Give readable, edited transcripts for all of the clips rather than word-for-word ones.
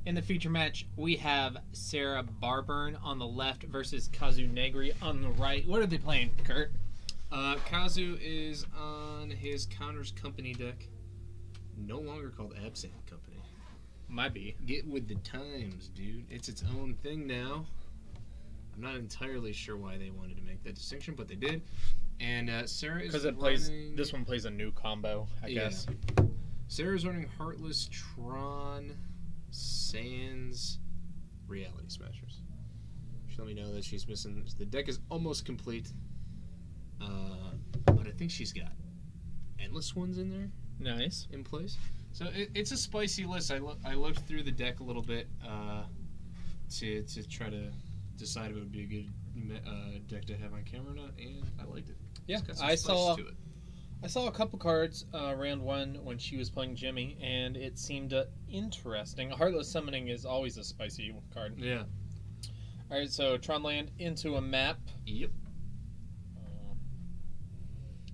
In the feature match, we have Sarah Barbern on the left versus Kazu Negri on the right. What are they playing, Kurt? Kazu is on his Counters Company deck. No longer called Absinthe Company. Might be. Get with the times, dude. It's its own thing now. I'm not entirely sure why they wanted to make that distinction, but they did. And Sarah is running... Because this one plays a new combo, I guess. Sarah's running Heartless, Tron, Sans, Reality Smashers. She let me know that she's missing... The deck is almost complete. But I think she's got Endless ones in there. Nice. In place. So it's a spicy list. I looked through the deck a little bit to try to decide if it would be a good deck to have on camera or not, and I liked it. Yeah, I saw a couple cards round one when she was playing Jimmy, and it seemed interesting. Heartless Summoning is always a spicy card. Yeah. All right, so Tron land into a map. Yep.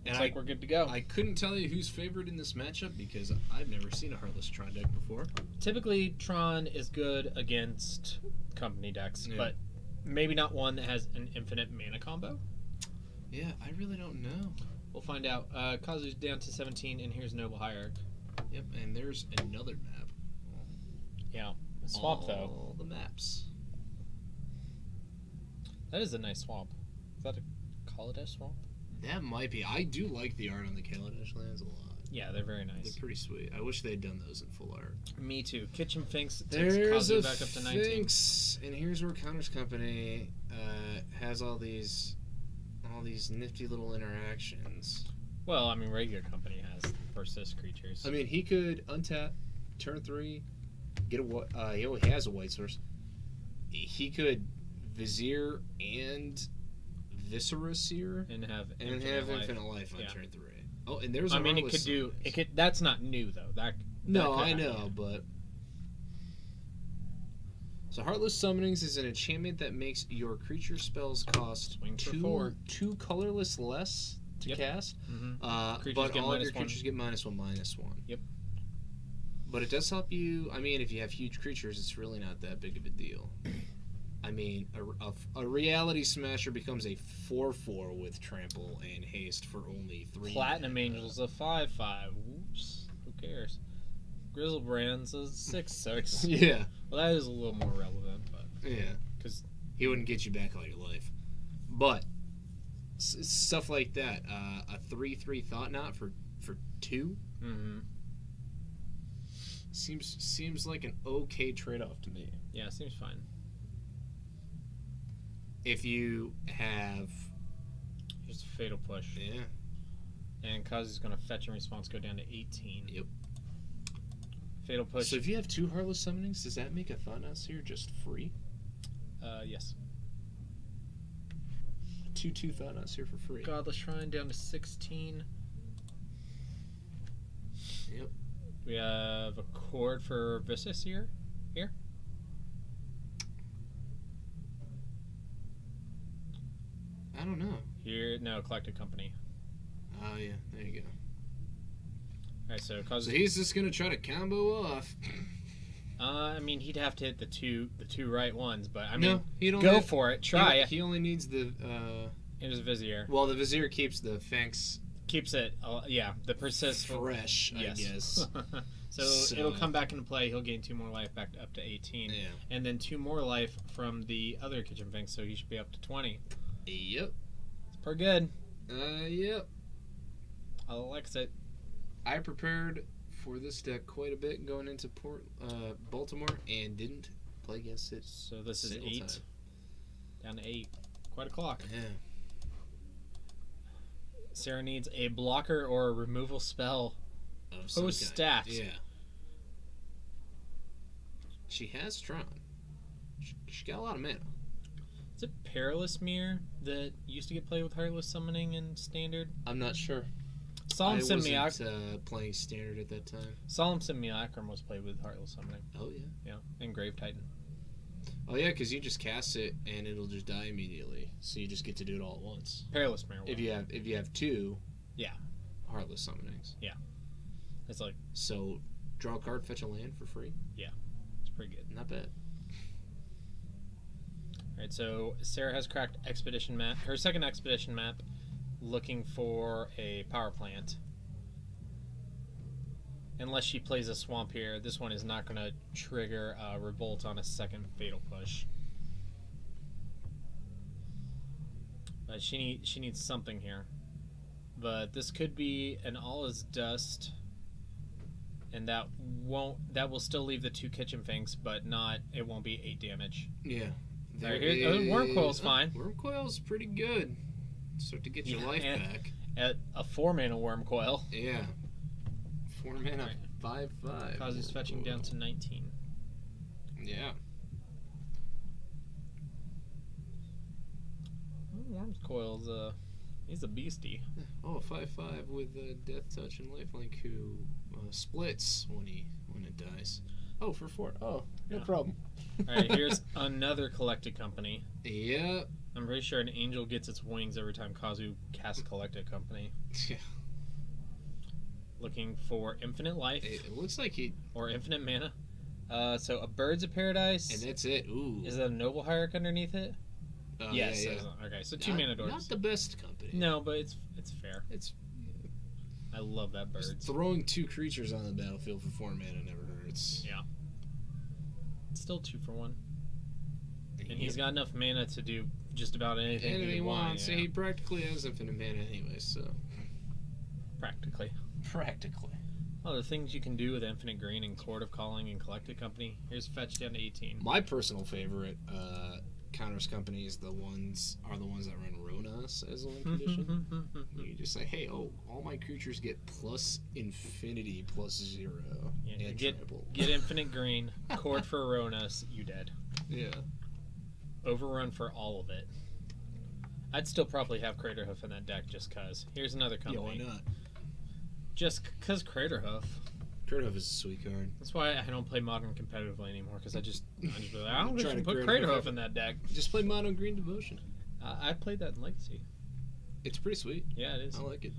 Looks like we're good to go. I couldn't tell you who's favored in this matchup because I've never seen a Heartless Tron deck before. Typically, Tron is good against company decks, but maybe not one that has an infinite mana combo. Yeah, I really don't know. We'll find out. Kazu's down to 17, and here's Noble Hierarch. Yep, and there's another map. Yeah, a swamp though. All the maps. That is a nice swamp. Is that a Kaladesh swamp? That might be. I do like the art on the Kaladesh lands a lot. Yeah, they're very nice. They're pretty sweet. I wish they'd done those in full art. Me too. Kitchen Finks takes There's Kazu back up to 19. Finks, and here's where Counters Company has all these nifty little interactions. Well, I mean, regular company has persist creatures. I mean, he could untap, turn 3, get a he only has a white source. He could Vizier and Viscera Seer and have infinite life on turn 3. Oh, and there's I mean, it could do. It could. That's not new though. No, I know, but so Heartless Summonings is an enchantment that makes your creature spells cost two colorless less to cast. Mm-hmm. But all of your creatures get -1/-1. Yep. But it does help you. I mean, if you have huge creatures, it's really not that big of a deal. I mean, a Reality Smasher becomes a 4/4 with Trample and Haste for only 3. Platinum Angel's a 5/5. Whoops. Who cares? Grizzlebrand's a 6/6. Yeah. Well, that is a little more relevant, but yeah, because he wouldn't get you back all your life. But stuff like that, a 3/3 Thought Knot for 2. Mm-hmm. Seems like an okay trade-off to me. Yeah, seems fine. If you have... Just a Fatal Push. Yeah. And Kazu's going to fetch and response go down to 18. Yep. Fatal Push. So if you have 2 Heartless Summonings, does that make a Thought Knot Seer just free? Yes. 2/2 Thought Knot Seer for free. Godless Shrine down to 16. Yep. We have a Chord for Viscera here. I don't know. Here, no, Collected Company. Oh, yeah. There you go. Alright, so Kazu... So he's just going to try to combo off. I mean, he'd have to hit the two right ones, but I mean, no, go for it. Try it. He only needs the... Here's Vizier. Well, the Vizier keeps the Finks... Keeps it, the persist... fresh, I guess. so it'll come back into play. He'll gain 2 more life back up to 18. Yeah. And then 2 more life from the other Kitchen Finks, so he should be up to 20. Yep. It's pretty good. Yep. I like it. I prepared for this deck quite a bit going into Baltimore and didn't play against it. So this is 8. Time. Down to 8. Quite a clock. Yeah. Sarah needs a blocker or a removal spell. Post-stat. Yeah. She has Tron. She got a lot of mana. Is it Perilous Mirror that used to get played with Heartless Summoning in Standard? I'm not sure. Solemn I wasn't playing Standard at that time. Solemn Simulacrum was played with Heartless Summoning. Oh, yeah. Yeah, and Grave Titan. Oh, yeah, because you just cast it and it'll just die immediately. So you just get to do it all at once. Perilous Mirror. If you have 2 Heartless Summonings. Yeah. It's like... So, draw a card, fetch a land for free? Yeah. It's pretty good. Not bad. Alright, so Sarah has cracked expedition map, her second expedition map, looking for a power plant. Unless she plays a swamp here, this one is not going to trigger a revolt on a second fatal push. But she needs something here. But this could be an all is dust, and that will still leave the 2 kitchen finks, but it won't be 8 damage. Yeah. Worm coil's fine. Worm coil's pretty good. Start to get your life back. At a 4-mana worm coil. Yeah. 4 mana, 5/5. Kazu's fetching down to 19. Yeah. Worm coil's he's a beastie. Oh, 5/5 with Death Touch and Lifelink who splits when it dies. Oh, for 4. Oh, no problem. Alright, here's another collected company. Yeah. I'm pretty sure an angel gets its wings every time Kazu casts collected company. Yeah. Looking for infinite life. It looks like he... Or infinite mana. So a Birds of Paradise. And that's it. Ooh. Is that a Noble Hierarch underneath it? Yes. Yeah. Okay, so 2 mana doors. Not the best company. No, but it's fair. It's... I love that Birds. Just throwing 2 creatures on the battlefield for 4 mana never hurts. Yeah. It's still 2 for 1. And he's got enough mana to do just about anything he wants. Yeah. He practically has infinite mana anyway, so... Practically. Oh, the things you can do with Infinite Green and Court of Calling and Collected Company. Here's fetch down to 18. My personal favorite counters companies are the ones that run Ronas as a win condition. You just say, hey, all my creatures get plus infinity plus 0. Yeah, and get Infinite Green, Court for Ronas, you dead. Yeah. Overrun for all of it. I'd still probably have Craterhoof in that deck just cause. Here's another company. Yeah, why not? Just cause Craterhoof. Craterhoof is a sweet card. That's why I don't play Modern competitively anymore, because I just be like, I don't Try just to put Craterhoof in that deck. Just play Mono Green Devotion. I played that in Legacy. It's pretty sweet. Yeah, it is. I like it.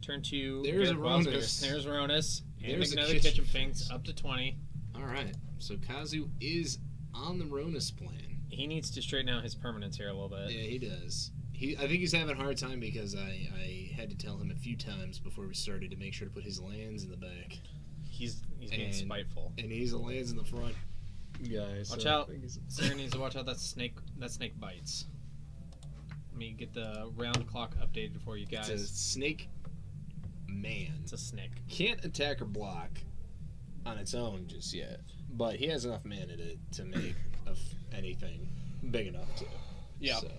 Turn 2. There's Ronas. There's Ronas. And There's another Kitchen Kitchen Finks up to 20. Alright, so Kazu is on the Ronas plan. He needs to straighten out his permanence here a little bit. Yeah, he does. I think he's having a hard time because I had to tell him a few times before we started to make sure to put his lands in the back. He's being spiteful. And he's the lands in the front. Guys, watch out. Sarah needs to watch out. That snake bites. Let me get the round clock updated for you guys. It's a snake man. It's a snake. Can't attack or block on its own just yet. But he has enough mana to make anything big enough to. Yeah. So.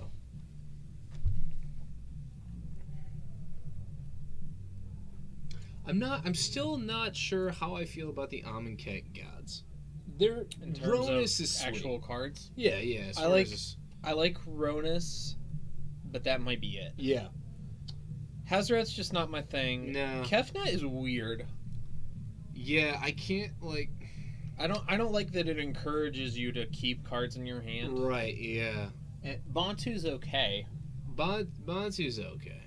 I'm still not sure how I feel about the Amonkhet gods. They're in terms Ronas of is actual sweet. cards. Yeah. I like Ronas, but that might be it. Yeah. Hazaret's just not my thing. No. Kefna is weird. Yeah, I can't I don't like that it encourages you to keep cards in your hand. Right. Yeah. Bantu's okay. Bantu's okay.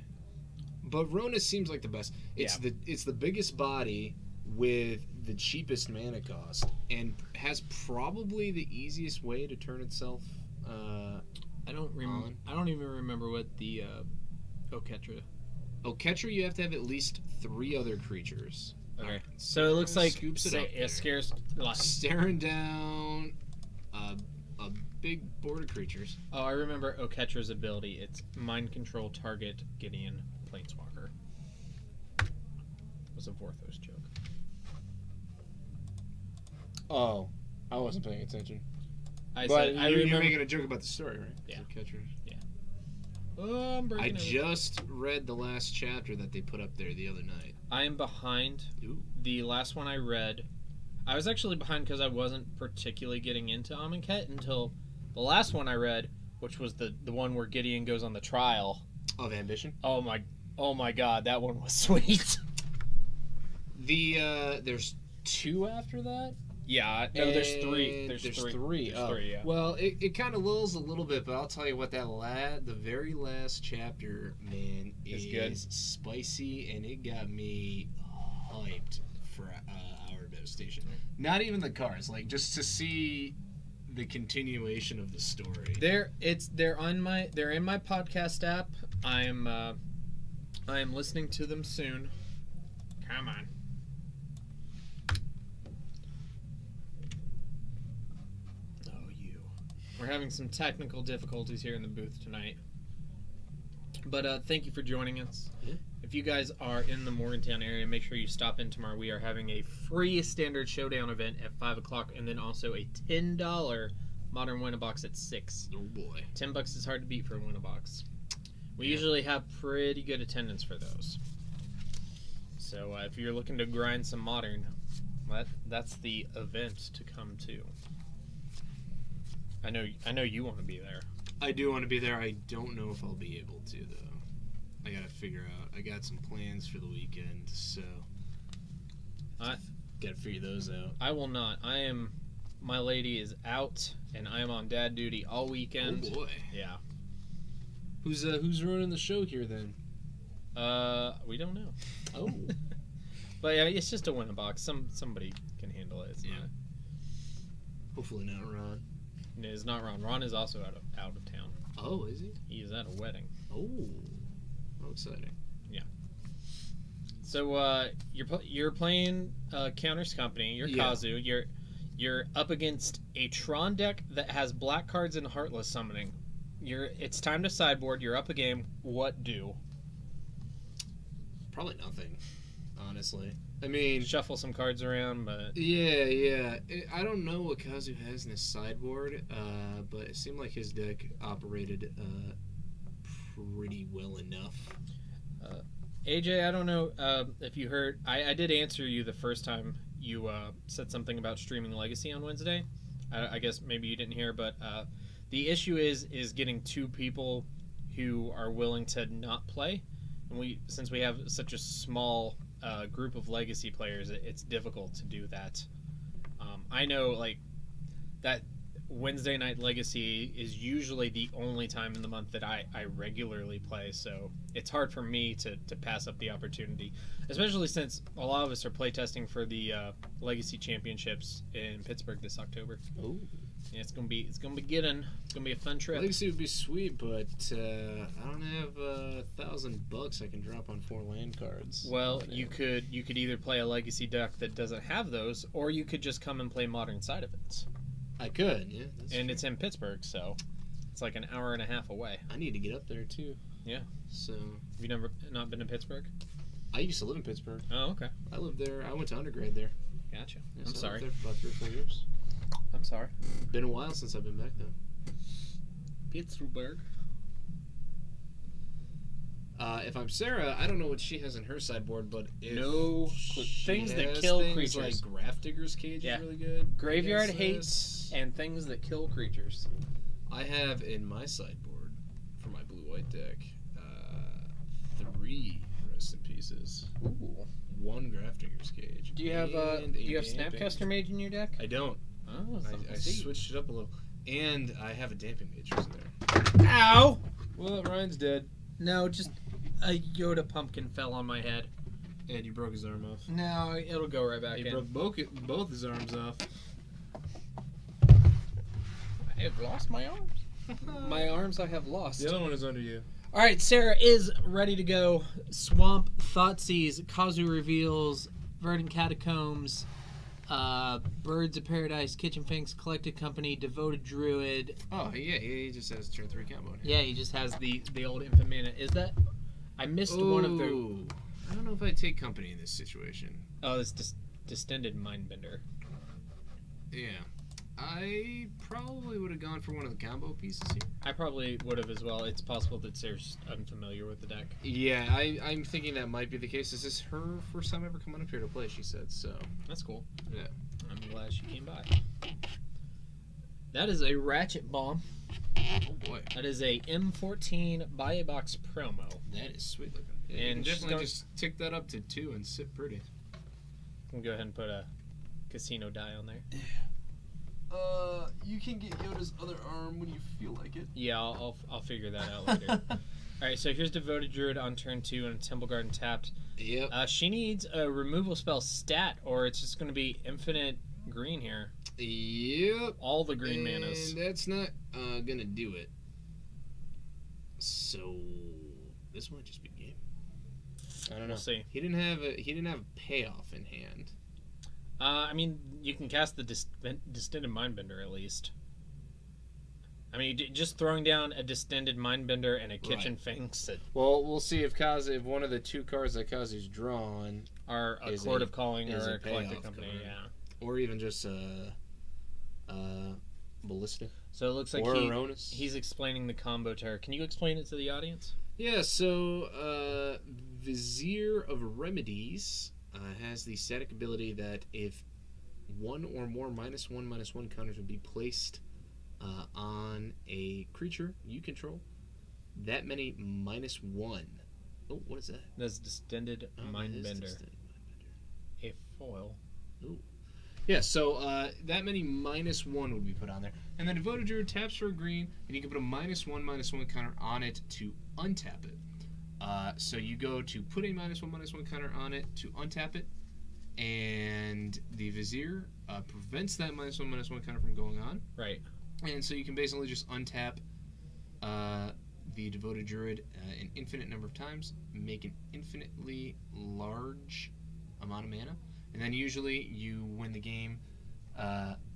But Ronas seems like the best. It's the biggest body with the cheapest mana cost and has probably the easiest way to turn itself I don't even remember what the Oketra. Oketra, you have to have at least 3 other creatures. Okay. So it looks like it scares staring down a big board of creatures. Oh, I remember Oketra's ability. It's mind control target Gideon Planeswalker. It was a Vorthos joke. Oh, I wasn't paying attention. I remember you're making a joke about the story, right? Yeah. Yeah. Oh, I'm breaking just read the last chapter that they put up there the other night. I am behind. Ooh. The last one I read, I was actually behind because I wasn't particularly getting into Amonkhet until the last one I read, which was the one where Gideon goes on the trial of Ambition. Oh my God, that one was sweet. There's 2 after that. Yeah, no, there's 3. There's 3. There's 3, yeah. Well, it kind of lulls a little bit, but I'll tell you what, the very last chapter, man, is good. Spicy, and it got me hyped for our bit. station. Not even the cards, like just to see the continuation of the story. They're in my podcast app. I am listening to them soon. Come on. Oh, you. We're having some technical difficulties here in the booth tonight. But thank you for joining us. Yeah. If you guys are in the Morgantown area, make sure you stop in tomorrow. We are having a free Standard Showdown event at 5 o'clock, and then also a $10 Modern Win-A-Box at 6. Oh boy. $10 is hard to beat for a Win-A-Box. We usually have pretty good attendance for those. So if you're looking to grind some Modern, that's the event to come to. I know you want to be there. I do want to be there. I don't know if I'll be able to, though. I gotta figure out. I got some plans for the weekend, so gotta figure those out. I will not. My lady is out, and I am on dad duty all weekend. Oh boy. Yeah. Who's running the show here then? We don't know. Oh. But yeah, it's just a Win-A-Box. Somebody can handle it. It's not. Hopefully not Ron. It is not Ron. Ron is also out of town. Oh, is he? He is at a wedding. Oh. How exciting. Yeah. So you're playing Counter's Company. You're Kazu. You're up against a Tron deck that has black cards and Heartless summoning. It's time to sideboard. You're up a game. What do? Probably nothing, honestly. I mean, Shuffle some cards around, but yeah. I don't know what Kazu has in his sideboard, but it seemed like his deck operated pretty well enough. AJ, I don't know if you heard. I did answer you the first time you said something about streaming Legacy on Wednesday. I guess maybe you didn't hear, but the issue is getting two people who are willing to not play. And since we have such a small group of Legacy players, it's difficult to do that. I know, like, that Wednesday night Legacy is usually the only time in the month that I regularly play, so it's hard for me to pass up the opportunity, especially since a lot of us are playtesting for the Legacy Championships in Pittsburgh this October. Oh. Yeah, it's gonna be a fun trip. Legacy would be sweet, but I don't have $1,000 I can drop on 4 land cards. Well, you could either play a Legacy deck that doesn't have those, or you could just come and play Modern side events. I could, yeah. And it's in Pittsburgh, so it's like an hour and a half away. I need to get up there too. Yeah. So. Have you not been to Pittsburgh? I used to live in Pittsburgh. Oh, okay. I lived there. I went to undergrad there. Gotcha. Yeah, I'm so I sorry. lived there for about 3 or 4 years. I'm sorry. Been a while since I've been back though. Pittsburgh. If I'm Sarah, I don't know what she has in her sideboard, but things that kill creatures. Like Grafdigger's Cage Yeah. is really good. Graveyard hates and things that kill creatures. I have in my sideboard for my blue-white deck 3 Rest in Pieces. Ooh. 1 Grafdigger's Cage. Do you have Snapcaster Mage in your deck? I don't. Oh, I switched it up a little, and I have a Damping Matrix in there. Ow! Well, Ryan's dead. No, just a Yoda pumpkin fell on my head. And you broke his arm off. No, it'll go right back in. He broke both his arms off. I have lost my arms. My arms I have lost. The other one is under you. All right, Sarah is ready to go. Swamp, Thoughtseize, Kazu Reveals, Verdant Catacombs, Birds of Paradise, Kitchen Finks, Collected Company, Devoted Druid. Oh, yeah, he just has turn 3 combo. Yeah, he just has the old Infant Mana. Is that... I missed one of the... I don't know if I'd take company in this situation. Oh, it's Distended Mindbender. Yeah. I probably would have gone for one of the combo pieces here. I probably would have as well. It's possible that Sarah's unfamiliar with the deck. Yeah, I'm thinking that might be the case. This is her first time ever coming up here to play, she said, so... That's cool. Yeah. I'm glad she came by. That is a Ratchet Bomb. Oh boy. That is a M14 Buy a Box promo. That is sweet looking. Yeah, And you can definitely she's just tick that up to 2 and sit pretty. I'm going to go ahead and put a casino die on there. You can get Yoda's other arm when you feel like it. Yeah, I'll figure that out later. Alright, so here's Devoted Druid on turn 2 and Temple Garden tapped. Yep. She needs a removal spell stat, or it's just going to be infinite green here. Yep. All the green manas. And that's not gonna do it. So this might just be game. I don't know. We'll see. He didn't have a payoff in hand. I mean, you can cast the Distended Mindbender at least. I mean, just throwing down a Distended Mindbender and a Kitchen Finks Well, we'll see if one of the two cards that Kazu's drawn are a Court of Calling or a Collected payoff Company, card. yeah. Or even just Ballista. So it looks like Or Aronis. he's explaining the combo terror. Can you explain it to the audience? Yeah, so Vizier of Remedies has the static ability that if one or more -1/-1 counters would be placed on a creature you control, that many -1. Oh, what is that? That's Distended Mindbender. A foil. Ooh. Yeah, so that many -1 would be put on there. And then Devoted Druid taps for a green, and you can put a -1/-1 counter on it to untap it. So you go to put a -1/-1 counter on it to untap it, and the Vizier prevents that -1/-1 counter from going on. Right. And so you can basically just untap the Devoted Druid an infinite number of times, make an infinitely large amount of mana, and then usually you win the game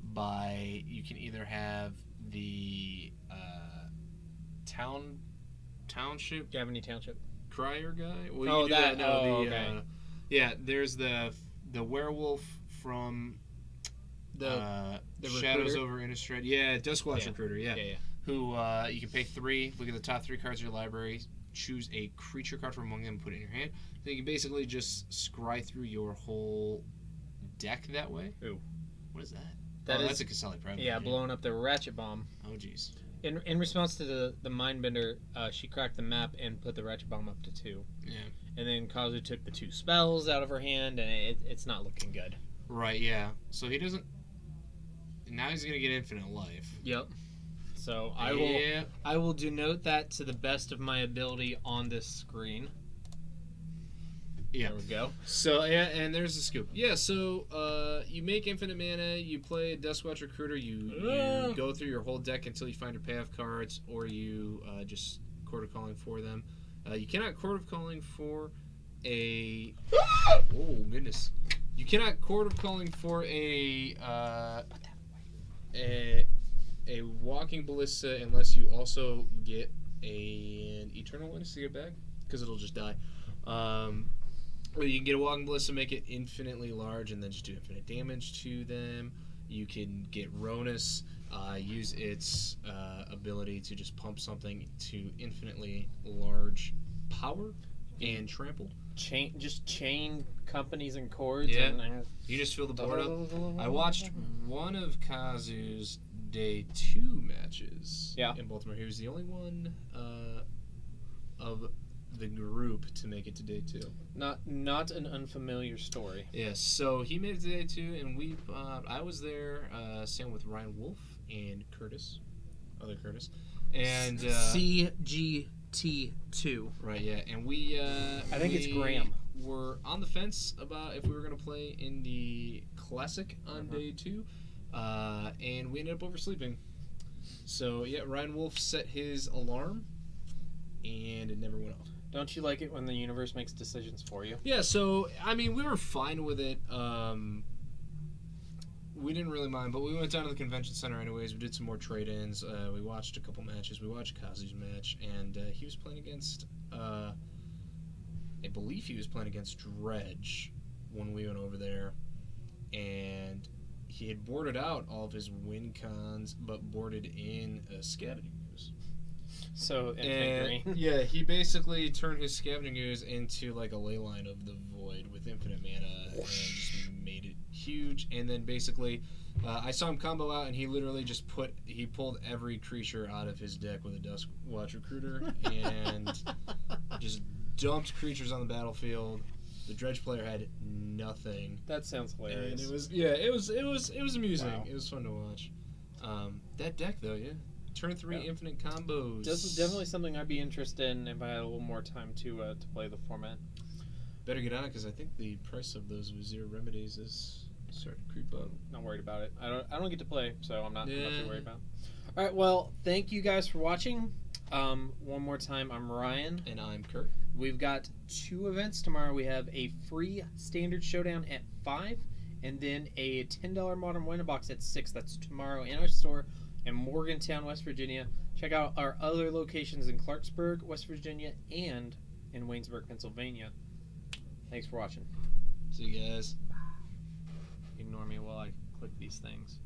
by, you can either have the township Gavany Township. crier guy. Well, Oh, you do that. No, Okay. yeah, there's the werewolf from The Shadows recruiter? over Innistrad. Yeah, Duskwatch Yeah. Recruiter. Yeah. Yeah. Who you can pay 3. Look at the top 3 cards of your library. Choose a creature card from among them and put it in your hand. Then you can basically just scry through your whole deck that way. Ooh. What is that? That's a Casali Private. Yeah, blowing up the Ratchet Bomb. Oh, jeez. In response to the Mindbender, she cracked the map and put the Ratchet Bomb up to 2. Yeah. And then Kazu took the 2 spells out of her hand, and it's not looking good. Right, yeah. So he doesn't... Now he's going to get infinite life. Yep. So Yeah. I will denote that to the best of my ability on this screen. Yeah. There we go. So, yeah, and there's the scoop. Yeah, so you make infinite mana, you play Duskwatch Recruiter, you go through your whole deck until you find your payoff cards, or you just Court of Calling for them. You cannot Court of Calling for a... Oh, goodness. You cannot Court of Calling for a Walking Ballista unless you also get an Eternal Witness to get back, because it'll just die. Or you can get a Walking Ballista, make it infinitely large, and then just do infinite damage to them. You can get Ronus, use its ability to just pump something to infinitely large power and trample. Chain companies and chords. Yeah. And You just fill the board up. I watched one of Kazu's Day 2 matches in Baltimore. He was the only one of the group to make it to Day 2. Not an unfamiliar story. Yes, so he made it to Day 2, and I was there, same with Ryan Wolf and other Curtis, and CGT2. right, yeah, and we I think it's Graham. Were on the fence about if we were going to play in the Classic on Day 2, and we ended up oversleeping. So yeah, Ryan Wolf set his alarm, and it never went off. Don't you like it when the universe makes decisions for you? Yeah, so, I mean, we were fine with it. We didn't really mind, but we went down to the convention center anyways. We did some more trade-ins. We watched a couple matches. We watched Kazu's match, and he was playing against, I believe he was playing against Dredge when we went over there. And he had boarded out all of his win cons, but boarded in a Scavenging Ooze. So, And yeah, he basically turned his Scavenging Ooze into like a Leyline of the Void with infinite mana and just made it huge. And then basically, I saw him combo out, and he literally just pulled every creature out of his deck with a Duskwatch Recruiter and just dumped creatures on the battlefield. The Dredge player had nothing. That sounds hilarious. And it was amusing. Wow. It was fun to watch. That deck though, yeah. Turn 3 infinite combos. This is definitely something I'd be interested in if I had a little more time to play the format. Better get on it because I think the price of those Vizier remedies is starting to creep up. Not worried about it. I don't get to play, so I'm not too worried about it. All right, well, thank you guys for watching. One more time, I'm Ryan. And I'm Kurt. We've got 2 events tomorrow. We have a free Standard Showdown at 5, and then a $10 Modern Winner Box at 6. That's tomorrow in our store in Morgantown, West Virginia. Check out our other locations in Clarksburg, West Virginia, and in Waynesburg, Pennsylvania. Thanks for watching. See you guys. Ignore me while I click these things.